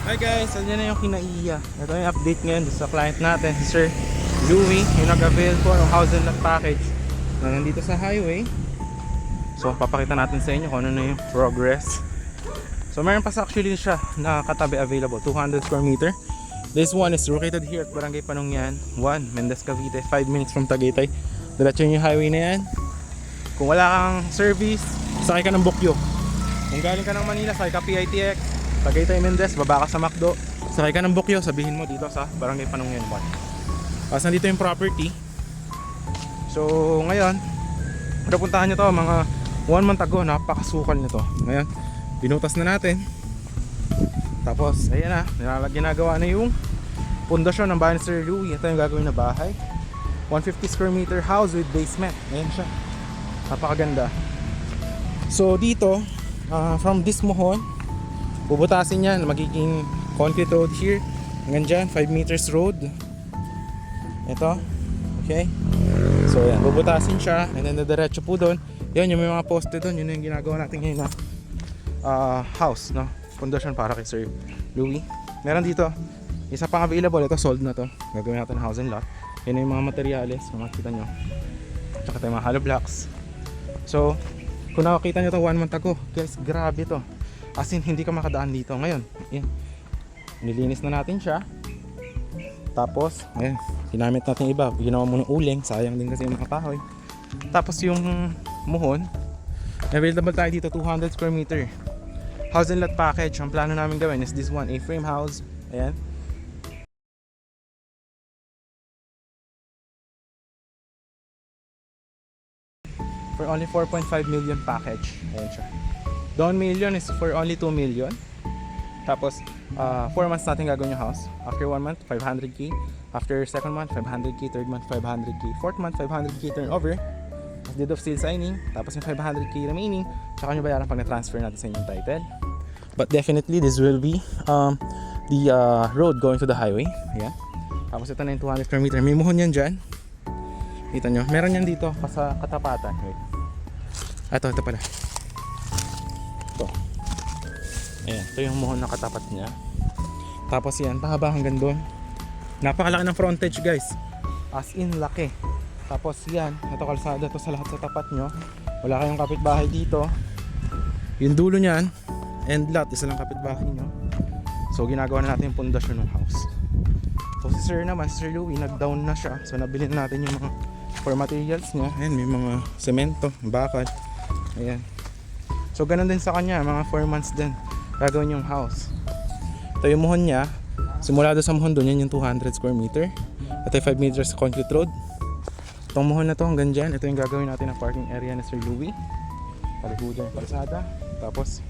Hi guys, andyan na yung kinaiya. Ito yung update ngayon sa client natin, si Sir Louie, yung nag-avail po ng house and lot package na nandito sa highway. So papakita natin sa inyo kung ano na yung progress. So meron pa actually siya na katabi available, 200 square meter. This one is located here at Barangay Panungyan 1, Mendez, Cavite, 5 minutes from Tagaytay. Diretso yung highway na yan. Kung wala kang service, sakay ka ng Bukyo. Kung galing ka ng Manila, sakay ka PITX, Tagaytay, Mendez, baba ka sa McDo, sakay ka ng Bukyo, sabihin mo dito sa Barangay Panungyan 1. Tapos nandito yung property. So ngayon, napuntahan nyo to mga 1 month ago, napakasukal nito. Ngayon, binutas na natin. Tapos ayan na, ginagawa na yung pundasyon ng bahay ni Sir Louie. Ito yung gagawin na bahay, 150 square meter house with basement. Ayan siya, napakaganda. So dito, from this mohon, bubutasin yan, magiging concrete road here hanggang dyan, 5 meters road. Ito, okay. So yan, bubutasin siya and then diretso po doon. Yan yung may mga poste doon, yun yung ginagawa natin ngayon na house, no? Pundasyon para kay Sir Louie. Meron dito isa pang available, ito sold na to. Gagawin natin house and lot. Yan yung mga materyales, makikita nyo. Tsaka tayo mga hollow blocks. So kung nakakita nyo to 1 month ago, guys, grabe to. As in, hindi ka makadaan dito. Ngayon, yan, nilinis na natin siya. Tapos, ayan, ginamit natin iba. Ginawa mo ng uling, sayang din kasi yung mga kahoy. Tapos yung muhon, available tayo dito, 200 square meter. House and lot package. Ang plano namin gawin is this one, A-frame house. Ayan. For only 4.5 million package. Ayan siya. Down million is for only 2 million. Tapos 4 months natin gagawin yung house. After 1 month, 500k. After second month, 500k. Third month, 500k. Fourth month, 500k turnover. Deed of sale signing. Tapos yung 500k remaining, tsaka nyo bayaran pag na-transfer natin sa inyong title. But definitely, this will be the road going to the highway. Ayan. Tapos ito na yung 200 square meter. May muhon yan dyan. Kita nyo. Meron yan dito sa katapatan. Wait. Ito pala. Ito. Ayan. Ito yung muhon na katapat niya. Tapos yan, pahaba hanggang doon. Napakalaki ng frontage, guys. As in, laki. Tapos yan, ito kalsada to sa lahat sa tapat nyo. Wala kayong kapitbahay dito. Yung dulo nyan, end lot, isa lang kapitbahay nyo. So ginagawa na natin yung pundasyon ng house. So si Sir naman, Sir Louie, nag-down na siya. So nabili na natin yung mga for materials niya. Ayan, may mga semento, bakal. Ayan. So ganun din sa kanya, mga 4 months din gagawin yung house. Ito yung muhon niya. Simula doon sa muhon doon, yan yung 200 square meter. Ito yung 5 meters concrete road. Itong muhon na to hanggang dyan, ito yung gagawin natin na parking area ni Sir Louie. Paligudan yung kalsada. Tapos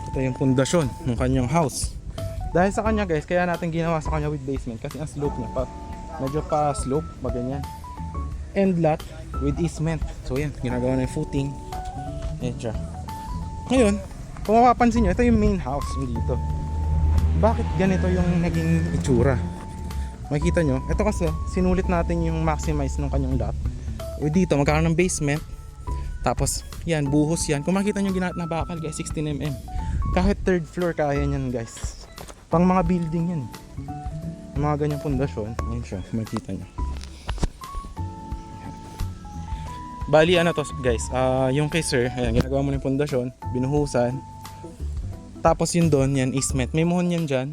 ito yung pundasyon ng kanyang house. Dahil sa kanya, guys, kaya natin ginawa sa kanya with basement kasi ang slope niya medyo pa slope, ganyan. End lot with easement. So yan, ginagawa na yung footing. Yan siya. Ngayon, kung mapapansin nyo, ito yung main house yung dito. Bakit ganito yung naging itsura? Makikita nyo, ito kasi sinulit natin yung maximize ng kanyang lot. Dito magkakaroon ng basement. Tapos yan, buhos yan. Kung makikita nyo ginat na bakal, guys, 16mm. Kahit third floor kaya nyan, guys. Pang mga building yan. Yung mga ganyang pundasyon. Yan siya, makikita nyo. Bali ano to, guys, yung kay Sir, ayan, ginagawa mo ng pundasyon, binuhusan. Tapos yun doon, yan, easement. May muhon yan dyan.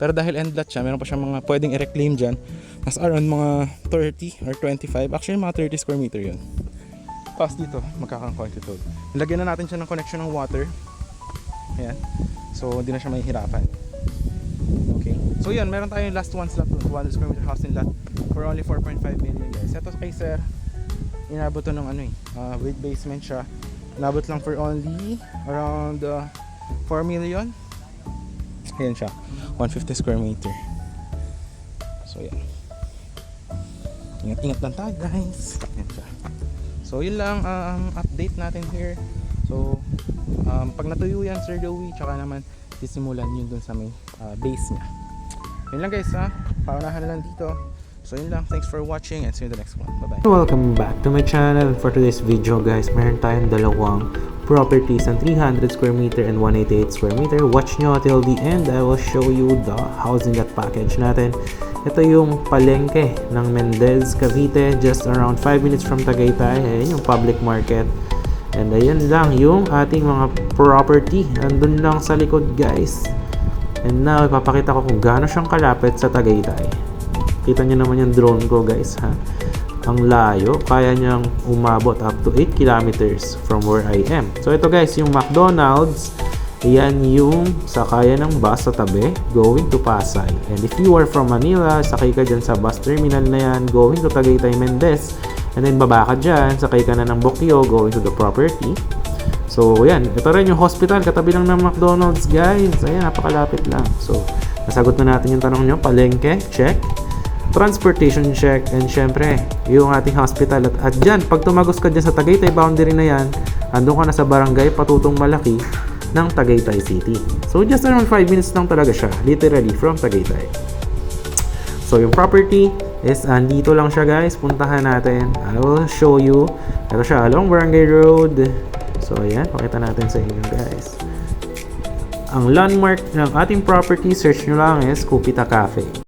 Pero dahil end lot siya, meron pa siyang mga pwedeng i-reclaim dyan. Mas around mga 30 or 25. Actually, mga 30 square meter yun. Tapos dito, magkakang-concrete road. Nilagyan na natin siya ng connection ng water. Ayan. So, hindi na siya mahihirapan. Okay. So, yun. Meron tayong last one slot. 200 square meter house in lot for only 4.5 million, guys. Ito kay Sir, inabot to ng with basement siya. Inabot lang for only around 4 million. Ayan siya. 150 square meter. So yan. Ingat-ingat lang tayo, guys. Yan siya. So yun lang update natin here. So pag natuyo yan, Sir Louie, tsaka naman sisimulan yun dun sa may base niya. Yun lang, guys, ha. Paunahan na lang dito. So yun lang, thanks for watching and see you in the next one. Bye-bye. Welcome back to my channel. For today's video guys, meron tayong dalawang properties ng 300 square meter and 188 square meter. Watch nyo till the end. I will show you the housing lot package natin. Ito yung palengke ng Mendez, Cavite, just around 5 minutes from Tagaytay. Ayan yung public market. And ayan lang yung ating mga property. Andun lang sa likod guys. And now, ipapakita ko kung gaano siyang kalapit sa Tagaytay. Kita nyo naman yung drone ko guys ha. Ang layo, kaya niyang umabot up to 8 kilometers from where I am. So ito guys, yung McDonald's, yan yung sakaya ng bus sa tabi going to Pasay. And if you are from Manila, sakay ka dyan sa bus terminal na yan going to Tagaytay Mendez. And then baba ka dyan, sakay ka na ng Bokyo going to the property. So yan, ito rin yung hospital, katabi lang ng McDonald's guys. Ayan, napakalapit lang. So nasagot na natin yung tanong nyo, palengke, check. Transportation check, and syempre yung ating hospital at dyan, pag tumagos ka dyan sa Tagaytay boundary na yan, andun ka na sa barangay Patutong Malaki ng Tagaytay City. So just around 5 minutes lang talaga siya, literally from Tagaytay. So yung property is andito lang siya guys, puntahan natin. I will show you. Ito siya along Barangay Road. So ayan, pakita natin sa inyo guys. Ang landmark ng ating property, search nyo lang is Cupita Cafe.